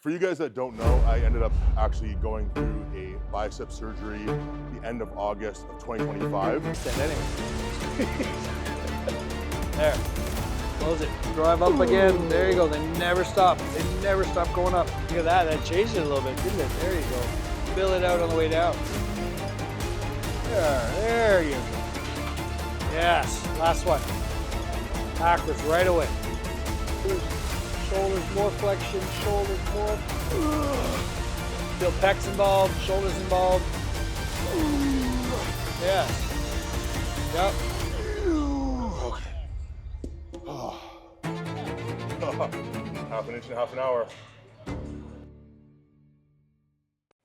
For you guys that don't know, I ended up actually going through a bicep surgery the end of August of 2025. There, close it, drive up again. There you go, they never stop. They never stop going up. Look at that, that changed it a little bit, didn't it? There you go. Fill it out on the way down. There you go. Yes, last one. Backwards right away. Shoulders more flexion, shoulders more. Feel pecs involved, shoulders involved. Yes. Yep. Half an inch and half an hour.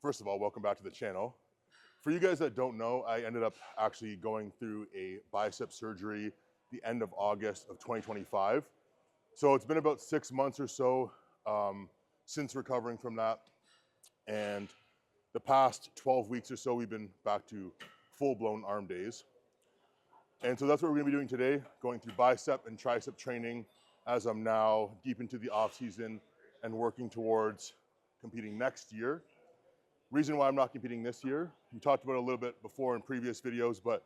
First of all, welcome back to the channel. For you guys that don't know, I ended up actually going through a bicep surgery the end of August of 2025. So it's been about 6 months or so since recovering from that. And the past 12 weeks or so, we've been back to full-blown arm days. And so that's what we're gonna be doing today, going through bicep and tricep training as I'm now deep into the off season and working towards competing next year. Reason why I'm not competing this year, we talked about it a little bit before in previous videos, but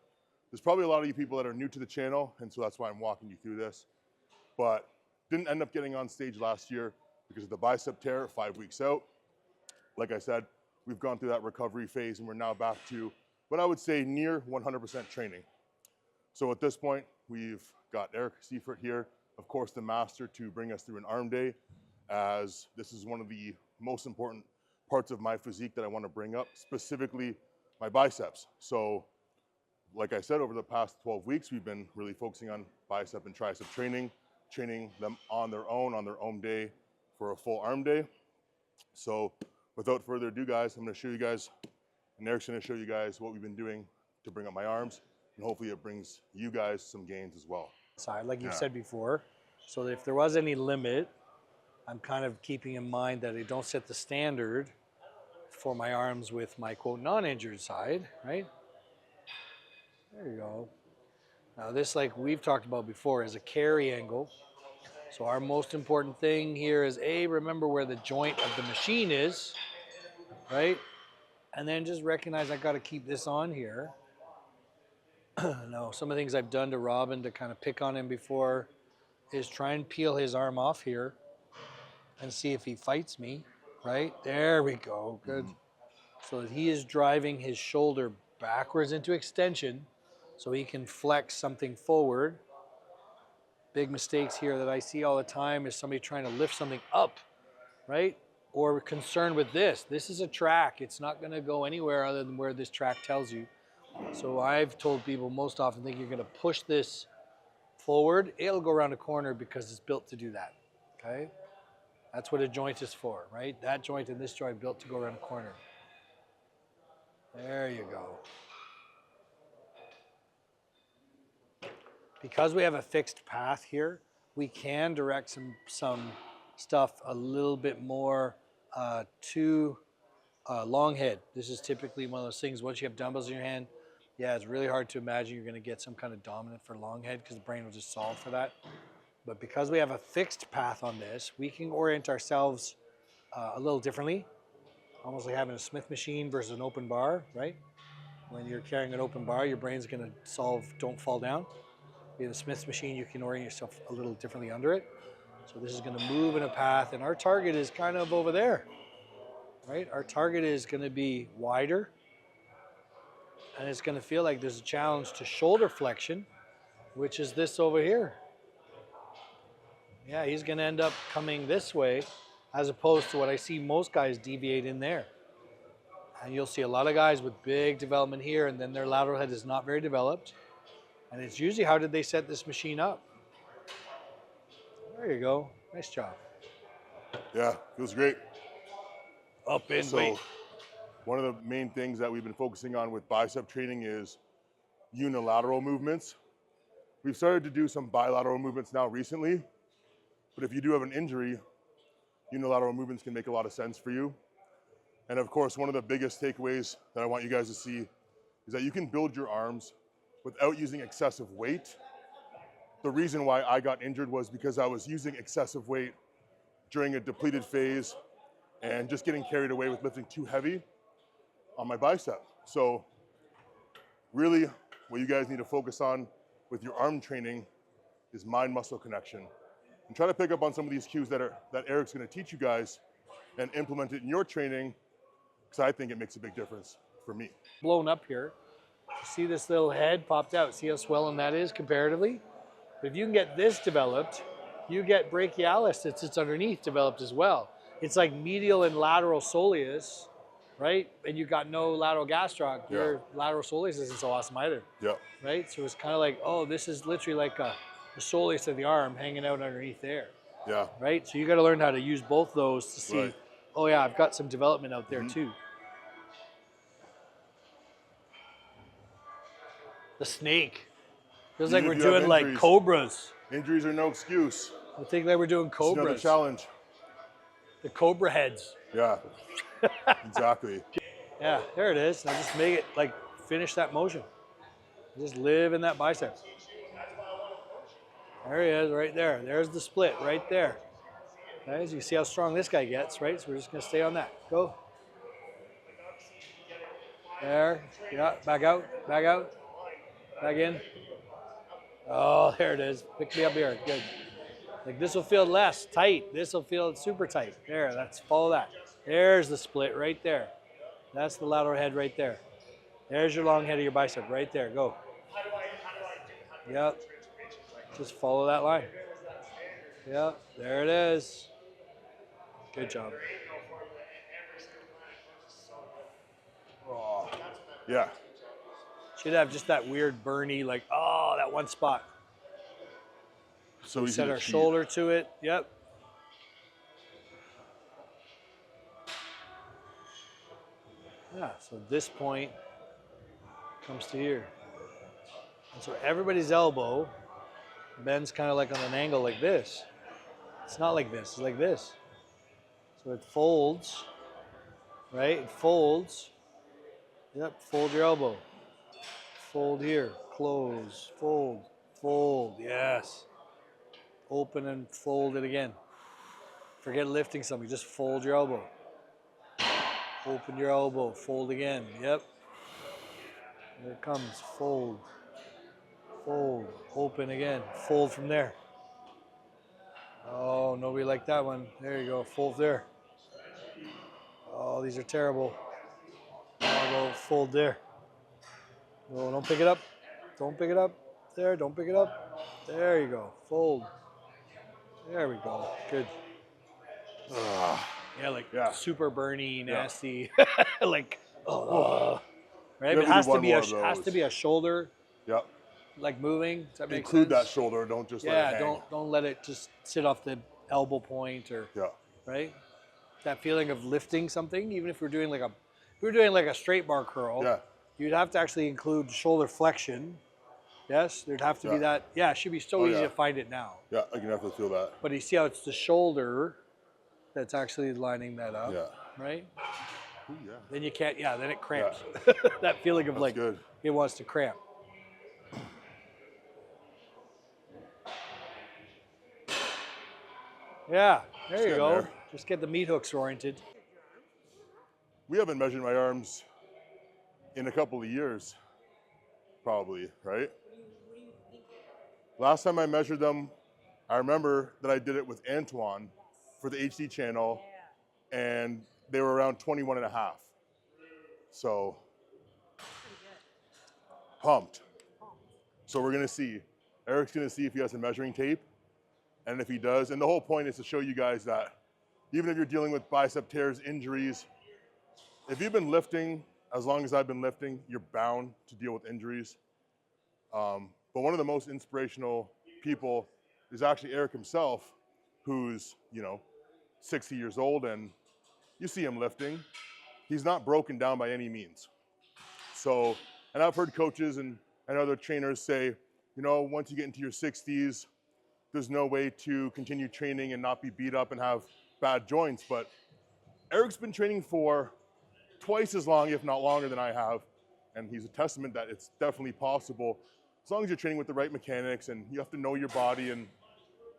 there's probably a lot of you people that are new to the channel, and so that's why I'm walking you through this. But didn't end up getting on stage last year because of the bicep tear 5 weeks out. Like I said, we've gone through that recovery phase and we're now back to what I would say near 100% training. So at this point, we've got Eric Seifert here, of course, the master to bring us through an arm day, as this is one of the most important parts of my physique that I want to bring up, specifically my biceps. So like I said, over the past 12 weeks, we've been really focusing on bicep and tricep training them on their own day for a full arm day. So without further ado, guys, I'm going to show you guys, and Eric's going to show you guys what we've been doing to bring up my arms, and hopefully it brings you guys some gains as well. Side, like you said before, so if there was any limit, I'm kind of keeping in mind that I don't set the standard for my arms with my quote non-injured side, right? There you go. Now this, like we've talked about before, is a carry angle. So our most important thing here is remember where the joint of the machine is, right? And then just recognize I got to keep this on here. Now, some of the things I've done to Robin to kind of pick on him before is try and peel his arm off here and see if he fights me, right? There we go, good. So that he is driving his shoulder backwards into extension so he can flex something forward. Big mistakes here that I see all the time is somebody trying to lift something up, right? Or concerned with this. This is a track. It's not gonna go anywhere other than where this track tells you. So I've told people most often think you're gonna push this forward. It'll go around a corner because it's built to do that, okay? That's what a joint is for, right? That joint and this joint built to go around a corner. There you go. Because we have a fixed path here, we can direct some stuff a little bit more to long head. This is typically one of those things, once you have dumbbells in your hand, yeah, it's really hard to imagine you're gonna get some kind of dominant for long head because the brain will just solve for that. But because we have a fixed path on this, we can orient ourselves a little differently, almost like having a Smith machine versus an open bar, right? When you're carrying an open bar, your brain's gonna solve don't fall down. In a Smith machine, you can orient yourself a little differently under it. So this is gonna move in a path, and our target is kind of over there, right? Our target is gonna be wider, and it's gonna feel like there's a challenge to shoulder flexion, which is this over here. Yeah, he's gonna end up coming this way, as opposed to what I see most guys deviate in there. And you'll see a lot of guys with big development here, and then their lateral head is not very developed. And it's usually, how did they set this machine up? There you go, nice job. Yeah, feels great. Up in weight. One of the main things that we've been focusing on with bicep training is unilateral movements. We've started to do some bilateral movements now recently, but if you do have an injury, unilateral movements can make a lot of sense for you. And of course, one of the biggest takeaways that I want you guys to see is that you can build your arms without using excessive weight. The reason why I got injured was because I was using excessive weight during a depleted phase and just getting carried away with lifting too heavy on my bicep. So really what you guys need to focus on with your arm training is mind-muscle connection. And try to pick up on some of these cues that Eric's gonna teach you guys and implement it in your training, because I think it makes a big difference for me. Blown up here. See this little head popped out. See how swollen that is comparatively? But if you can get this developed, you get brachialis that sits underneath developed as well. It's like medial and lateral soleus, right? And you got no lateral gastroc. Yeah. Your lateral soleus isn't so awesome either. Yeah. Right? So it's kind of like, oh, this is literally like the soleus of the arm hanging out underneath there. Yeah. Right? So you got to learn how to use both those to see, Right. oh yeah, I've got some development out there too. The snake. Feels like Even we're if you have doing like injuries. cobras. Injuries are no excuse. I think like we're doing It's another cobras. challenge. The cobra heads. Yeah. Exactly. Yeah, there it is. Now just make it like finish that motion. Just live in that bicep. There he is, right there. There's the split, right there. Okay, as you see how strong this guy gets, right? So we're just gonna stay on that. Go. There. Yeah. Back out. Back out. Back in. Oh, there it is. Pick me up here. Good. Like this will feel less tight. This will feel super tight. There. Let's follow that. There's the split right there. That's the lateral head right there. There's your long head of your bicep right there. Go. Yep. Just follow that line. Yep. There it is. Good job. Oh, yeah. Should have just that weird burny, like, oh, that one spot. So We easy set to our cheat. shoulder to it. Yep. Yeah, so this point comes to here. And so everybody's elbow bends kind of like on an angle like this. It's not like this, it's like this. So it folds, right? It folds. Yep, fold your elbow. Fold here, close, fold, fold, yes. Open and fold it again. Forget lifting something, just fold your elbow. Open your elbow, fold again, yep. Here it comes, fold, fold, open again, fold from there. Oh, nobody liked that one. There you go, fold there. Oh, these are terrible. I'll go fold there. No, don't pick it up. Don't pick it up. There, don't pick it up. There you go, fold. There we go, good. Yeah, like super burny, nasty, like, right? But it has to be a shoulder, like moving. Does that make Include sense? that shoulder. Don't just let it hang. don't let it just sit off the elbow point or right. That feeling of lifting something, even if we're doing like a straight bar curl, you'd have to actually include shoulder flexion. Yes, there'd have to be that. Yeah, it should be so easy to find it now. Yeah, I can definitely feel that. But you see how it's the shoulder that's actually lining that up, right? Ooh, yeah. Then you can't, then it cramps. That feeling of like, it wants to cramp. Yeah, there you go. There. Just get the meat hooks oriented. We haven't measured my arms in a couple of years, probably, right? Last time I measured them, I remember that I did it with Antoine for the HD channel, and they were around 21 and a half. So, pumped. So we're gonna see. Eric's gonna see if he has a measuring tape, and if he does, and the whole point is to show you guys that even if you're dealing with bicep tears, injuries, if you've been lifting as long as I've been lifting, you're bound to deal with injuries. But one of the most inspirational people is actually Eric himself, who's, 60 years old, and you see him lifting. He's not broken down by any means. So, and I've heard coaches and other trainers say, once you get into your 60s, there's no way to continue training and not be beat up and have bad joints. But Eric's been training for twice as long, if not longer than I have. And he's a testament that it's definitely possible as long as you're training with the right mechanics, and you have to know your body. And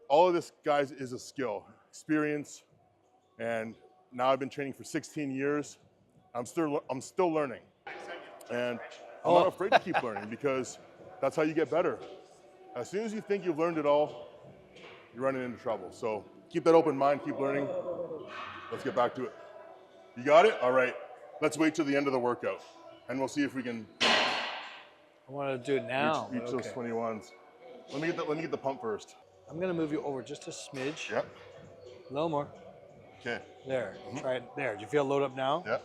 all of this, guys, is a skill, experience, and now I've been training for 16 years. I'm still learning. And I'm Oh. not afraid to keep learning because that's how you get better. As soon as you think you've learned it all, you're running into trouble. So keep that open mind, keep learning. Let's get back to it. You got it? All right. Let's wait till the end of the workout and we'll see if we can I want to do it now. reach those 21s. Let me get the pump first. I'm gonna move you over just a smidge. Yep. A little more. Okay. There. Try it there. Do you feel load up now? Yep.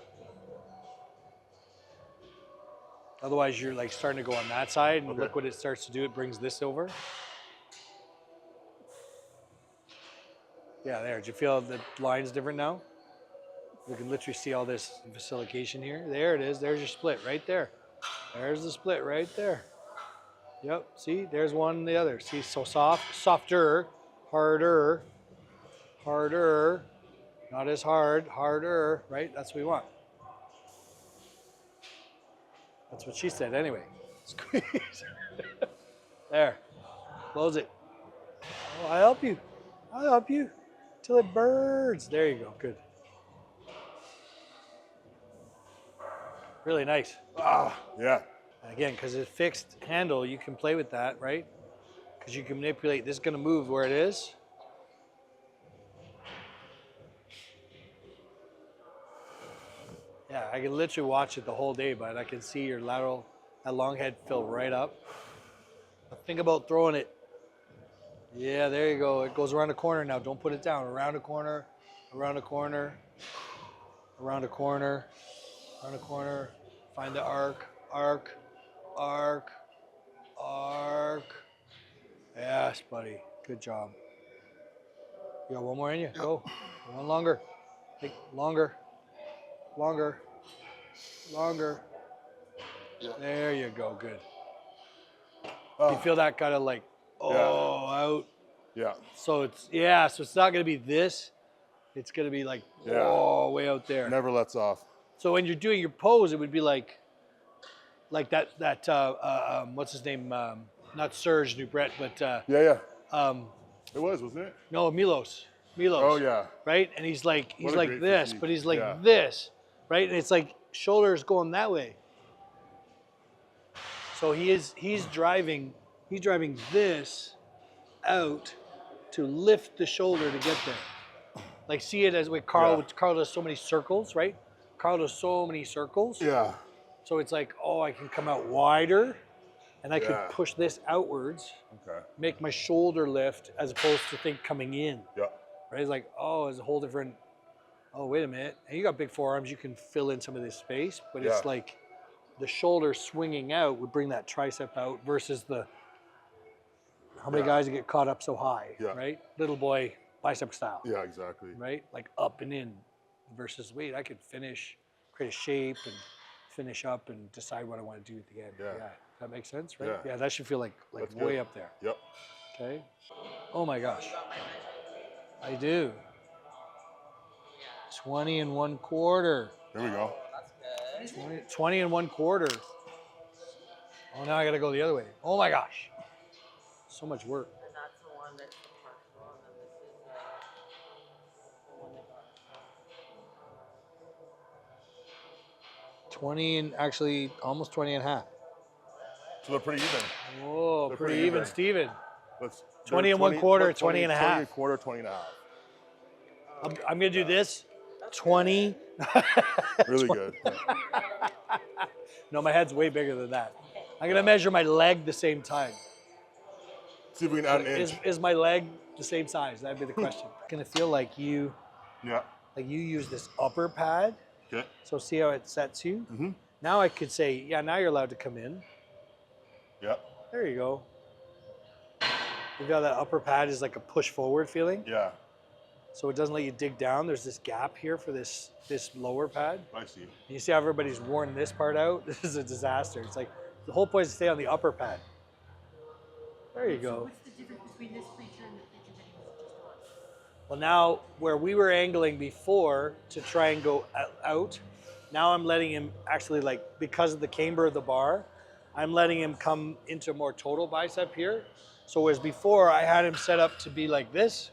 Otherwise, you're like starting to go on that side, and Okay. look what it starts to do. It brings this over. Yeah, there. Do you feel the line's different now? We can literally see all this facilitation here. There it is. There's your split right there. There's the split right there. Yep. See, there's one and the other. See, so soft, softer, harder, harder, not as hard, harder, right? That's what we want. That's what she said anyway. Squeeze. There. Close it. Oh, I'll help you. I'll help you till it burns. There you go. Good. Really nice. Ah, yeah. And again, because it's fixed handle, you can play with that, right? Because you can manipulate. This is going to move where it is. Yeah, I can literally watch it the whole day, but I can see your lateral, that long head fill right up. But think about throwing it. Yeah, there you go. It goes around the corner now. Don't put it down. Around the corner, around the corner, around the corner, around the corner. Find the arc, arc, arc, arc. Yes, buddy. Good job. You got one more in you? Go. One longer. Take longer. Longer. Longer. There you go. Good. You feel that kind of like, out. Yeah. So it's, so it's not going to be this. It's going to be like, way out there. Never lets off. So when you're doing your pose, it would be like that what's his name? Not Serge Nubret, but Yeah. It was, wasn't it? no, Milos. Oh yeah. Right? And he's like What a this, great physique. but he's like Yeah. this, right? And it's like shoulders going that way. So he's driving this out to lift the shoulder to get there. Like see it as with Carl. Yeah. Carl does so many circles, right? Carl does so many circles. Yeah. So it's like, I can come out wider, and I Yeah. could push this outwards, Okay. make my shoulder lift as opposed to think coming in. Yeah. Right? It's like, it's a whole different. Oh, wait a minute. And you got big forearms, you can fill in some of this space, but it's Yeah. like the shoulder swinging out would bring that tricep out versus the. How many guys get caught up so high, right? Little boy bicep style, Yeah, exactly. right? Like up and in versus wait, I could finish, create a shape and finish up and decide what I want to do at the end. Yeah. That makes sense, right? Yeah. That should feel like That's way good. up there. Yep. Okay. Oh my gosh. I do. 20 and 1/4. There we go. 20 and 1/4. Oh, now I got to go the other way. Oh my gosh. So much work. And that's the one that's the partial, and then this is the one that got 20 and actually almost 20 and a half. So they're pretty even. Whoa, They're pretty pretty even, even. Steven. Let's 20 and 1/4, 20 20 and a half. 20 and a quarter, 20 and a half. I'm going to do this. 20. Really good. Yeah. No, my head's way bigger than that. I'm going to measure my leg the same time. See if we can add an inch. Is my leg the same size? That'd be the question. Gonna feel like you Yeah. use this upper pad. Okay. So see how it sets you? Mm-hmm. Now I could say, now you're allowed to come in. Yeah. There you go. You know that upper pad is like a push forward feeling? Yeah. So it doesn't let you dig down. There's this gap here for this lower pad. I see. And you see how everybody's worn this part out? This is a disaster. It's like the whole point is to stay on the upper pad. There you go. What's the difference between this preacher and the preacher that he was just on? Well, now where we were angling before to try and go out, now I'm letting him actually, like, because of the camber of the bar, I'm letting him come into more total bicep here. So whereas before I had him set up to be like this,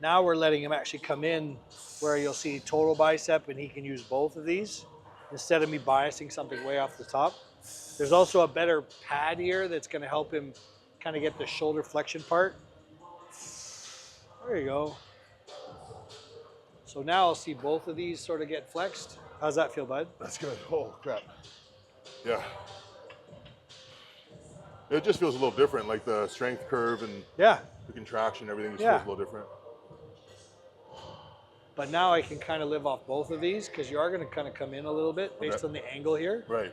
Now we're letting him actually come in where you'll see total bicep and he can use both of these instead of me biasing something way off the top. There's also a better pad here that's going to help him kind of get the shoulder flexion part. There you go. So now I'll see both of these sort of get flexed. How's that feel, bud? That's good. Oh, crap. Yeah. It just feels a little different, like the strength curve and Yeah. the contraction, everything just Yeah. feels a little different. But now I can kind of live off both of these because you are going to kind of come in a little bit based on the angle here. Right.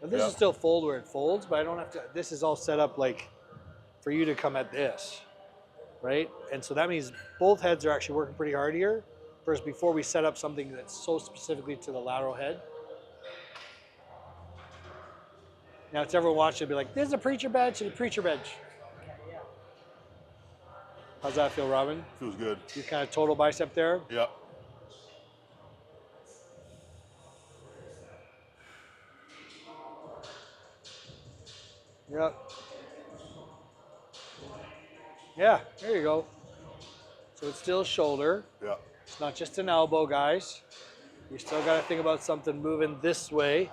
Now this is still fold where it folds, but I don't have to, this is all set up like for you to come at this, right? And so that means both heads are actually working pretty hard here. First, before we set up something that's so specifically to the lateral head. Now, it's everyone watching be like, there's a preacher bench and a preacher bench. How's that feel, Robin? Feels good. You kind of total bicep there? Yeah. Yep. Yeah, there you go. So it's still shoulder. Yeah. It's not just an elbow, guys. You still got to think about something moving this way.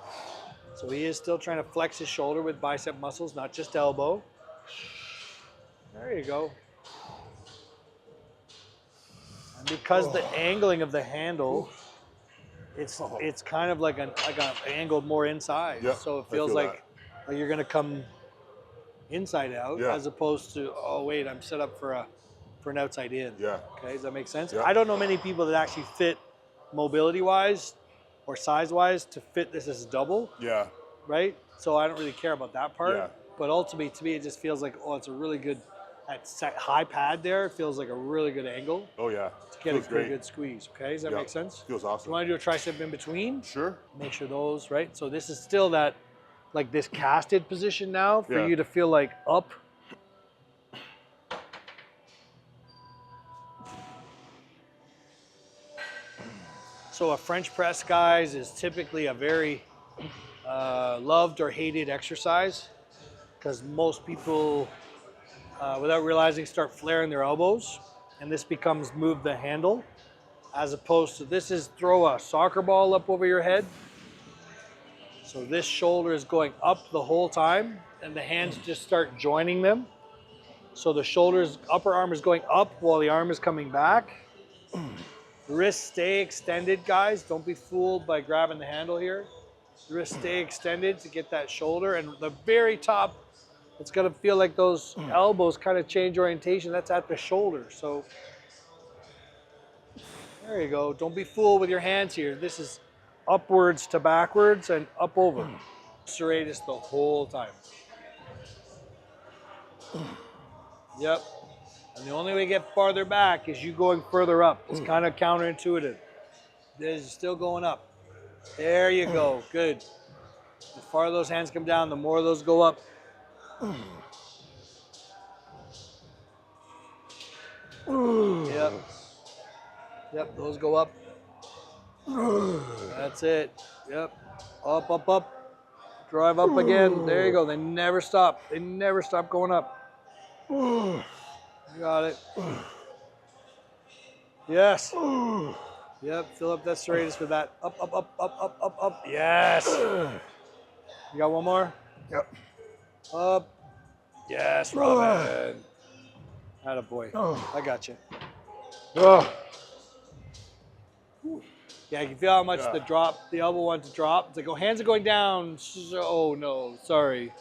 So he is still trying to flex his shoulder with bicep muscles, not just elbow. There you go. And because the angling of the handle, it's kind of like an angled more inside. Yeah, so it I feels feel like you're gonna come inside out as opposed to, oh wait, I'm set up for an outside in. Yeah. Okay, does that make sense? Yeah. I don't know many people that actually fit mobility wise or size wise to fit this as a double. Yeah. Right? So I don't really care about that part. Yeah. But ultimately, to me, it just feels like, oh, it's a really good, that high pad there, it feels like a really good angle Oh, yeah. to get a pretty good squeeze. Okay, does that make sense? Feels You awesome. want to do a tricep in between? Sure. Make sure those, right? So this is still that, like this casted position now for Yeah. you to feel like up. So a French press, guys, is typically a very loved or hated exercise because most people, without realizing, start flaring their elbows, and this becomes move the handle, as opposed to this is throw a soccer ball up over your head. So this shoulder is going up the whole time, and the hands just start joining them. So the shoulders, upper arm is going up while the arm is coming back. Wrists stay extended, guys. Don't be fooled by grabbing the handle here. Wrists stay extended to get that shoulder. And the very top, it's gonna feel like those elbows kind of change orientation. That's at the shoulder. So there you go. Don't be fooled with your hands here. This is upwards to backwards and up over. Serratus the whole time. Yep. And the only way to get farther back is you going further up. It's kind of counterintuitive. There's still going up. There you go. Good. The farther those hands come down, the more those go up. Yep. Yep, those go up. That's it. Yep. Up, up, up. Drive up again. There you go. They never stop. They never stop going up. You got it. Yes. Yep, fill up that serratus with that. Up, up, up, up, up, up, up. Yes. You got one more? Yep. Up. Yes, Robin. Attaboy. I got you. Yeah, you can feel how much the elbow wants to drop. It's like, oh, hands are going down. Oh, no, sorry.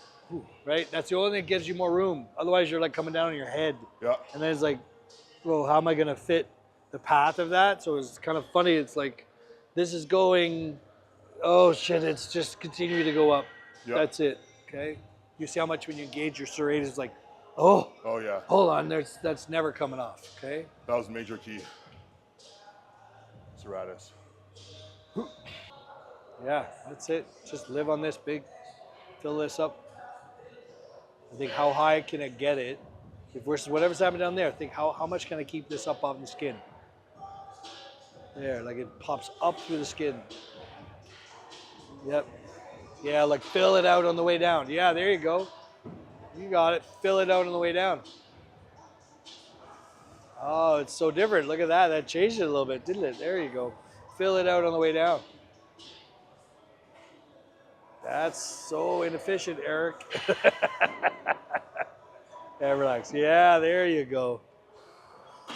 Right? That's the only thing that gives you more room. Otherwise, you're like coming down on your head. Yeah. And then it's like, well, how am I going to fit the path of that? So it's kind of funny. It's like, this is going, oh, shit, it's just continue to go up. Yep. That's it, okay? You see how much when you engage your serratus, it's like, oh, Oh, yeah. hold on, that's never coming off, okay? That was major key. Serratus. Yeah, that's it. Just live on this big, fill this up. I think how high can I get it? Versus whatever's happening down there, think how much can I keep this up off the skin? There, like it pops up through the skin. Yep. Yeah, like fill it out on the way down. Yeah, there you go. You got it. Fill it out on the way down. Oh, it's so different. Look at that. That changed it a little bit, didn't it? There you go. Fill it out on the way down. That's so inefficient, Eric. Yeah, relax. Yeah, there you go.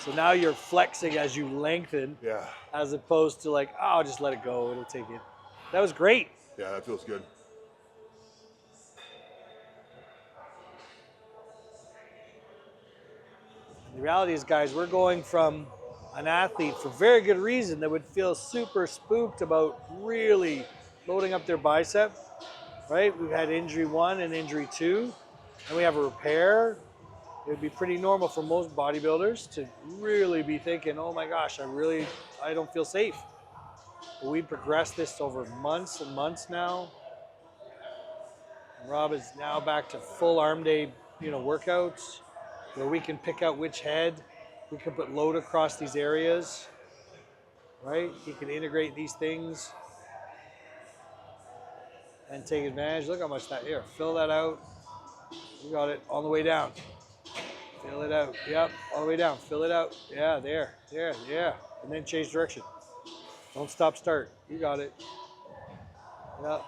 So now you're flexing as you lengthen, Yeah. as opposed to like, oh, just let it go. It'll take it. That was great. Yeah, that feels good. The reality is, guys, we're going from an athlete for very good reason that would feel super spooked about really loading up their bicep, right? We've had injury 1 and injury 2, and we have a repair. It would be pretty normal for most bodybuilders to really be thinking, oh my gosh, I don't feel safe. But we progressed this over months and months now. And Rob is now back to full arm day, workouts where we can pick out which head. We can put load across these areas, right? He can integrate these things and take advantage. Look how much that here. Fill that out. You got it on the way down. Fill it out. Yep, all the way down. Fill it out. Yeah, there, yeah. And then change direction. Don't stop, start. You got it. Yep.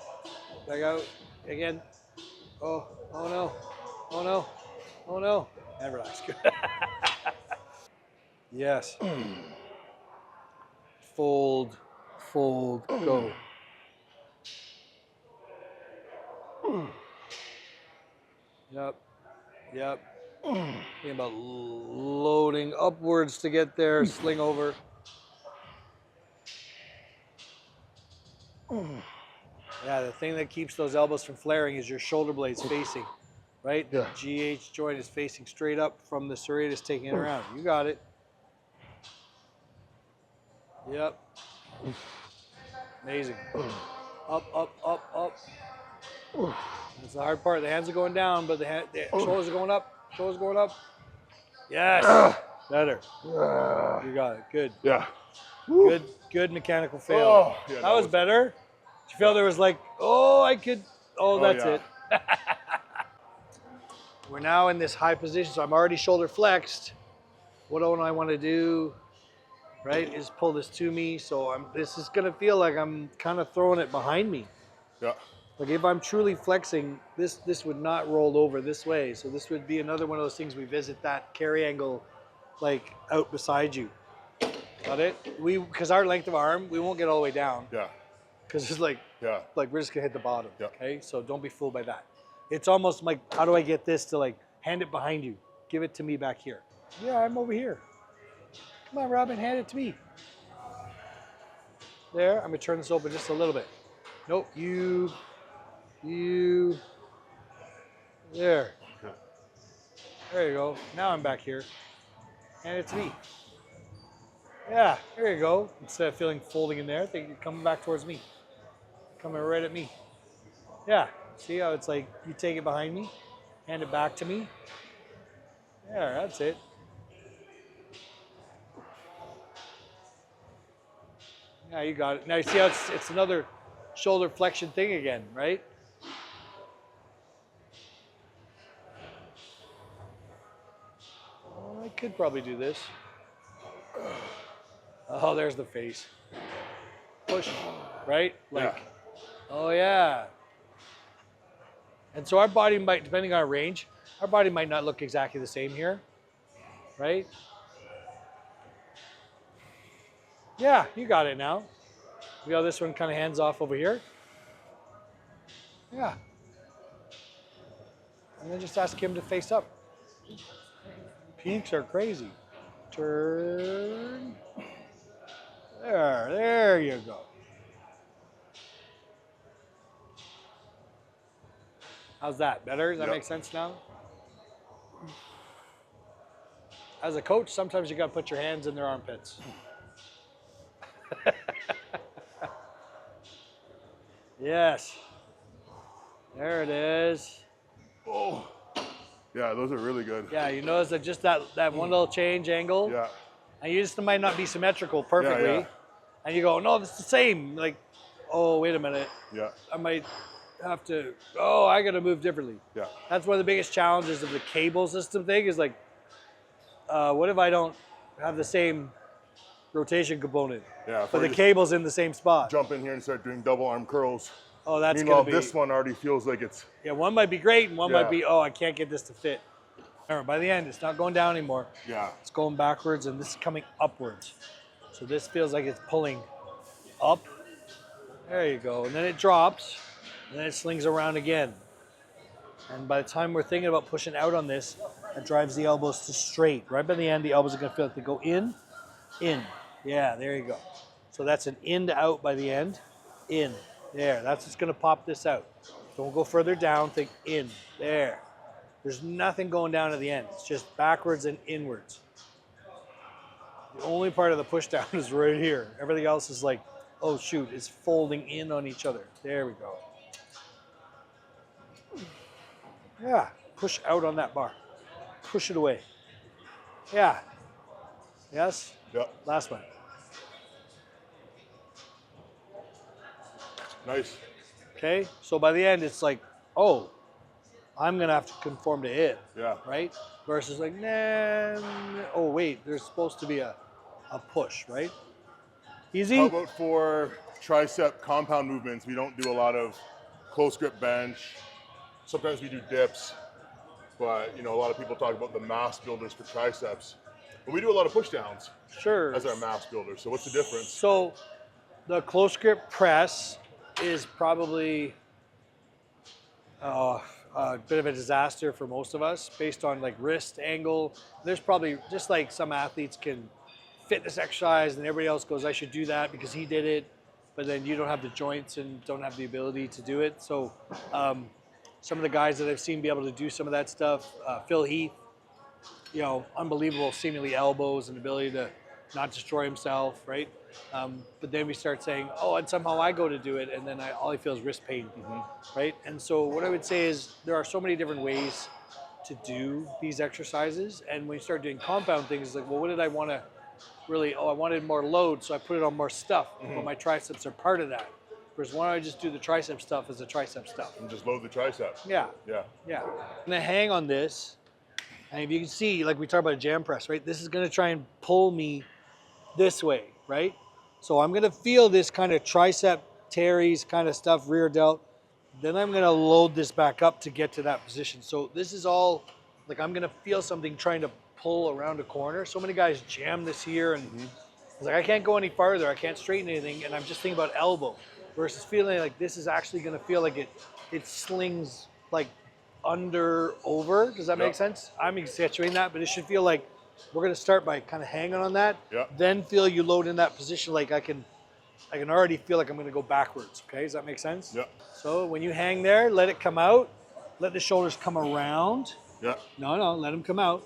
Back out. Again. Oh no. Oh no. Oh no. And relax. Yes. Fold, go. Yep. Think about loading upwards to get there, sling over. Yeah, the thing that keeps those elbows from flaring is your shoulder blades facing, right? Yeah. The GH joint is facing straight up from the serratus taking it around. You got it. Yep. Amazing. Up. That's the hard part. The hands are going down, but the shoulders are going up. Shoulders going up. Yes. Better. You got it. Good. Yeah. Good mechanical fail. Oh, yeah, that was better. Did you feel there was like, I could. Oh, that's yeah. it. We're now in this high position, so I'm already shoulder flexed. What do I want to do? Right, is pull this to me. So this is gonna feel like I'm kind of throwing it behind me. Yeah. Like if I'm truly flexing, this would not roll over this way. So this would be another one of those things we visit that carry angle, like out beside you. Got it? Because our length of arm, we won't get all the way down. Yeah. Because it's like we're just gonna hit the bottom. Yeah. Okay, so don't be fooled by that. It's almost like, how do I get this to like hand it behind you? Give it to me back here. Yeah, I'm over here. Come on, Robin, hand it to me. There, I'm gonna turn this open just a little bit. Nope, you, there. Okay. There you go. Now I'm back here. Hand it to me. Yeah, there you go. Instead of feeling folding in there, think you're coming back towards me. Coming right at me. Yeah, see how it's like you take it behind me, hand it back to me. Yeah, that's it. Yeah, you got it. Now you see how it's another shoulder flexion thing again, right? I could probably do this. Oh, there's the face. Push, right? Like, oh yeah. And so our body might, depending on our range, our body might not look exactly the same here, right? Yeah, you got it now. We got this one kind of hands off over here. Yeah. And then just ask him to face up. Peaks are crazy. Turn. There you go. How's that? Better? Does that make sense now? As a coach, sometimes you got to put your hands in their armpits. Yes. There it is. Oh. Yeah, those are really good. Yeah, you notice that just that one little change angle. Yeah. And you just might not be symmetrical perfectly. Yeah. And you go, no, it's the same. Like, oh, wait a minute. Yeah. I might have to, I got to move differently. Yeah. That's one of the biggest challenges of the cable system thing is like, what if I don't have the same rotation component. Yeah, if But I the just cable's in the same spot. jump in here and start doing double arm curls. Oh, that's Meanwhile, gonna be. this one already feels like it's, Yeah, one might be great, and one Yeah. might be, oh, I can't get this to fit. Remember, by the end, it's not going down anymore. yeah. It's going backwards, and this is coming upwards. So this feels like it's pulling up. There you go. And then it drops, and then it slings around again. And by the time we're thinking about pushing out on this, it drives the elbows to straight. Right by the end, the elbows are gonna feel like they go in, in. Yeah, there you go. So that's an in to out by the end, in. There, that's what's gonna pop this out. Don't go further down, think in, there. There's nothing going down at the end. It's just backwards and inwards. The only part of the push down is right here. Everything else is like, oh shoot, it's folding in on each other. There we go. Yeah, push out on that bar. Push it away. Yeah. Yes? Yep. Last one. Nice. Okay, so by the end, it's like, oh, I'm gonna have to conform to it, Yeah. right? Versus like, nah, oh wait, there's supposed to be a push, right? Easy? How about for tricep compound movements? We don't do a lot of close grip bench. Sometimes we do dips, but you know, a lot of people talk about the mass builders for triceps. But we do a lot of pushdowns Sure. as our mass builders. So what's the difference? So the close grip press is probably a bit of a disaster for most of us based on like wrist angle. There's probably, just like some athletes can fit this exercise and everybody else goes, I should do that because he did it, but then you don't have the joints and don't have the ability to do it. So some of the guys that I've seen be able to do some of that stuff, Phil Heath, you know, unbelievable seemingly elbows and ability to not destroy himself, right? But then we start saying, oh, and somehow I go to do it, and then all I feel is wrist pain, right? And so what I would say is there are so many different ways to do these exercises, and when you start doing compound things, it's like, well, what did I want to really, oh, I wanted more load, so I put it on more stuff, but my triceps are part of that. Whereas why don't I just do the tricep stuff as the tricep stuff? And just load the tricep. Yeah, Yeah. yeah. I'm gonna hang on this, and if you can see, like we talked about a jam press, right? This is gonna try and pull me this way, right? So I'm gonna feel this kind of tricep teres kind of stuff, rear delt. Then I'm gonna load this back up to get to that position. So this is all, like I'm gonna feel something trying to pull around a corner. So many guys jam this here and it's like, I can't go any farther, I can't straighten anything, and I'm just thinking about elbow versus feeling like this is actually gonna feel like it slings like under, over. Does that make sense? I'm exaggerating that, but it should feel like we're gonna start by kind of hanging on that, then feel you load in that position like I can already feel like I'm gonna go backwards, okay? Does that make sense? Yeah. So when you hang there, let it come out, let the shoulders come around. Yeah. No, let them come out,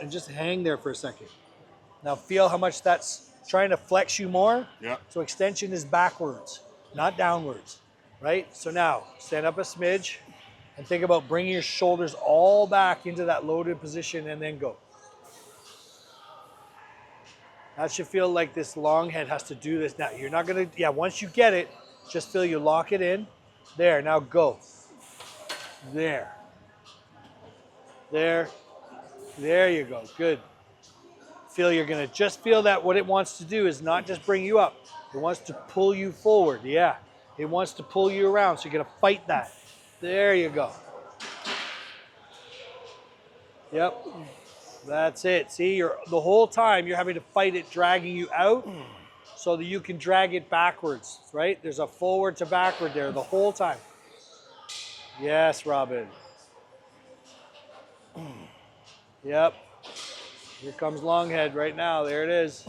and just hang there for a second. Now feel how much that's trying to flex you more. Yeah. So extension is backwards, not downwards, right? So now stand up a smidge and think about bringing your shoulders all back into that loaded position and then go. That should feel like this long head has to do this. Now you're not gonna, once you get it, just feel you lock it in. There, now go. There. There. There you go, good. Feel you're gonna just feel that what it wants to do is not just bring you up. It wants to pull you forward, yeah. It wants to pull you around, so you're gonna fight that. There you go. Yep. That's it. See, the whole time you're having to fight it, dragging you out so that you can drag it backwards, right? There's a forward to backward there the whole time. Yes, Robin. Yep. Here comes long head right now. There it is.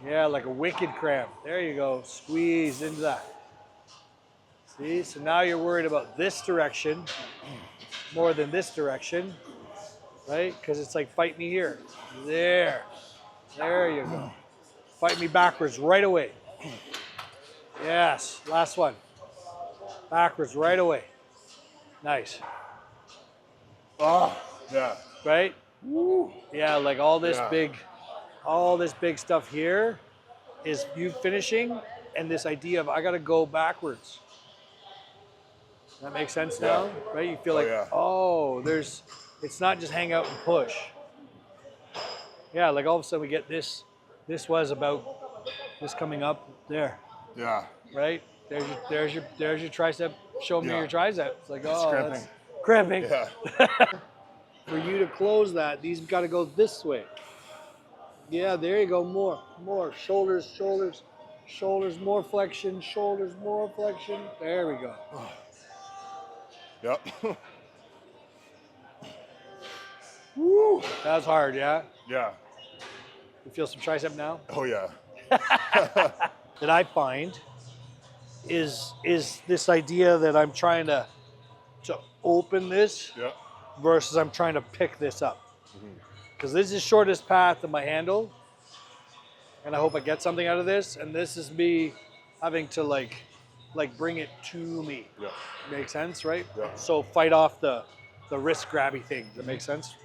Yeah, like a wicked cramp. There you go. Squeeze into that. See, so now you're worried about this direction more than this direction, right? Because it's like, fight me here. There. There you go. Fight me backwards right away. Yes, last one. Backwards right away. Nice. Oh, yeah. Right? Woo. Yeah, like all this big stuff here is you finishing and this idea of I gotta go backwards. That makes sense now, right? You feel like, oh, it's not just hang out and push. Yeah, like all of a sudden we get this. This was about this coming up there, Yeah. right? There's your tricep. Show me Yeah. your tricep. It's like, It's oh, cramping. that's cramping. Yeah. For you to close that, these got to go this way. Yeah, there you go. More. Shoulders, shoulders, shoulders, more flexion, shoulders, more flexion. There we go. Yep. Woo! That was hard, yeah? Yeah. You feel some tricep now? Oh yeah. That I find is this idea that I'm trying to open this Yeah. versus I'm trying to pick this up. Because this is the shortest path of my handle, and I hope I get something out of this. And this is me having to like bring it to me. Yeah. Makes sense, right? Yeah. So fight off the wrist grabby thing. Does that make sense?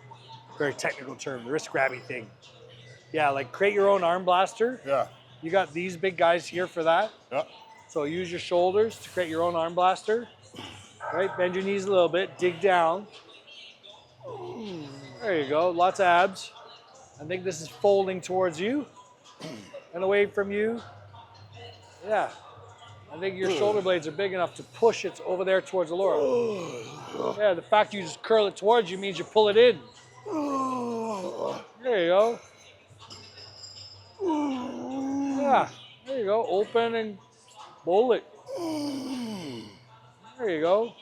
Very technical term, the wrist grabby thing. Yeah, like create your own arm blaster. Yeah. You got these big guys here for that. Yeah. So use your shoulders to create your own arm blaster. Right? Bend your knees a little bit, dig down. There you go, lots of abs. I think this is folding towards you and away from you. Yeah. I think your shoulder blades are big enough to push it over there towards the lower. Yeah, the fact you just curl it towards you means you pull it in. There you go. Yeah, there you go. Open and bowl it. There you go.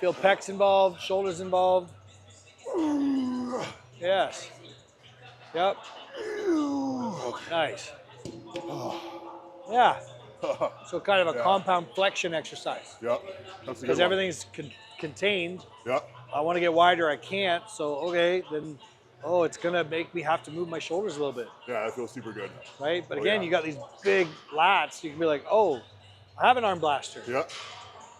Feel pecs involved, shoulders involved. Yes. Yep. Nice. Yeah. So kind of a compound flexion exercise. Yep. That's a good Because one. everything's contained. Yep. I want to get wider, I can't. So, okay, then, oh, it's going to make me have to move my shoulders a little bit, Yeah, that feels super good. right? But Oh, again, yeah. you got these big lats. You can be like, oh, I have an arm blaster. Yep.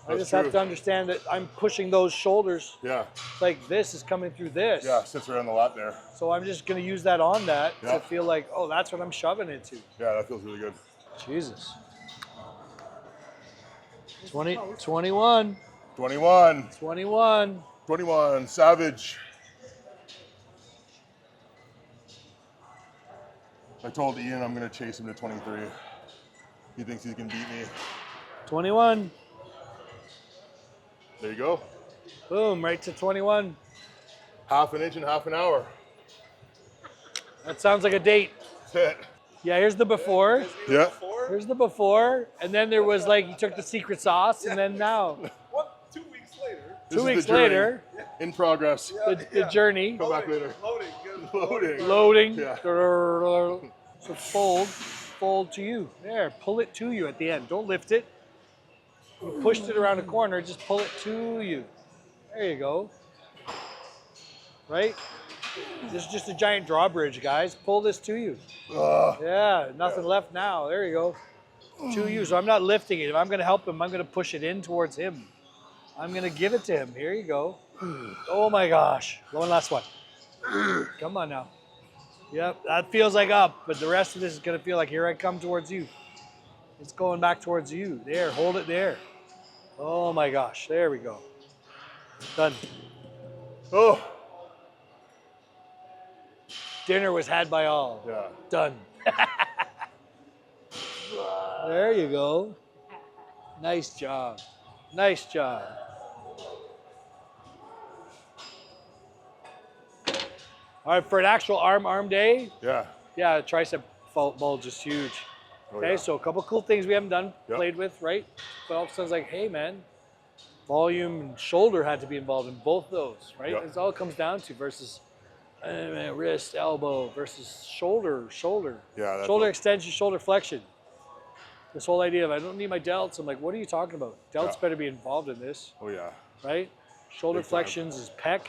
I just have to understand that I'm pushing those shoulders Yeah. like this is coming through this. Yeah, sits right on the lap there. So I'm just going to use that on that Yeah. to feel like, oh, that's what I'm shoving into. Yeah, that feels really good. Jesus. 21. 21. 21. 21. Savage. I told Ian I'm going to chase him to 23. He thinks he can beat me. 21. There you go. Boom, right to 21. Half an inch in half an hour. That sounds like a date. That's it. Yeah, here's the before. Yeah. Here's the before. And then there was like, you took the secret sauce, and then now. 2 weeks later. This 2 is the weeks journey. later, In progress. the journey. Come back later. Loading. Good. Loading. Loading. Yeah. So fold to you. There, pull it to you at the end. Don't lift it. You pushed it around the corner, just pull it to you. There you go. Right? This is just a giant drawbridge, guys. Pull this to you. Yeah, nothing left now. There you go. To you. So I'm not lifting it. If I'm going to help him, I'm going to push it in towards him. I'm going to give it to him. Here you go. Oh my gosh. One last one. Come on now. Yep, that feels like up, but the rest of this is going to feel like here I come towards you. It's going back towards you. There, hold it there. Oh my gosh, there we go. Done. Oh. Dinner was had by all. Yeah. Done. There you go. Nice job. Nice job. All right, for an actual arm day, Yeah. yeah, tricep bulge is huge. Oh, Okay, yeah. so a couple cool things we haven't done, Yep. played with, right? But all of a sudden it's like, hey man, volume and shoulder had to be involved in both those, right? Yep. It's all it comes down to versus wrist, elbow versus shoulder. Yeah, that's Shoulder what- extension, shoulder flexion. This whole idea of I don't need my delts. I'm like, what are you talking about? Delts Yeah. better be involved in this, Oh yeah. right? Shoulder Big time. flexions is pec,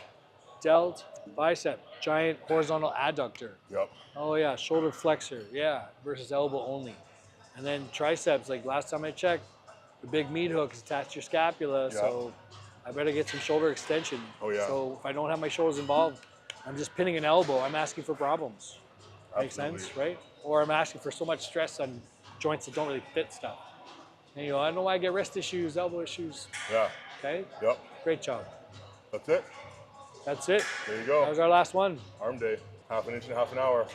delt, bicep, giant horizontal adductor. Yep. Oh yeah, shoulder flexor, yeah, versus elbow only. And then triceps, like last time I checked, the big meat hook is attached to your scapula, so I better get some shoulder extension. Oh, yeah. So if I don't have my shoulders involved, I'm just pinning an elbow, I'm asking for problems. Makes sense, Absolutely. right? Or I'm asking for so much stress on joints that don't really fit stuff. And you go, I don't know why I get wrist issues, elbow issues. Yeah. Okay, Yep. great job. That's it. That's it. There you That go. was our last one. Arm day. Half an inch and half an hour.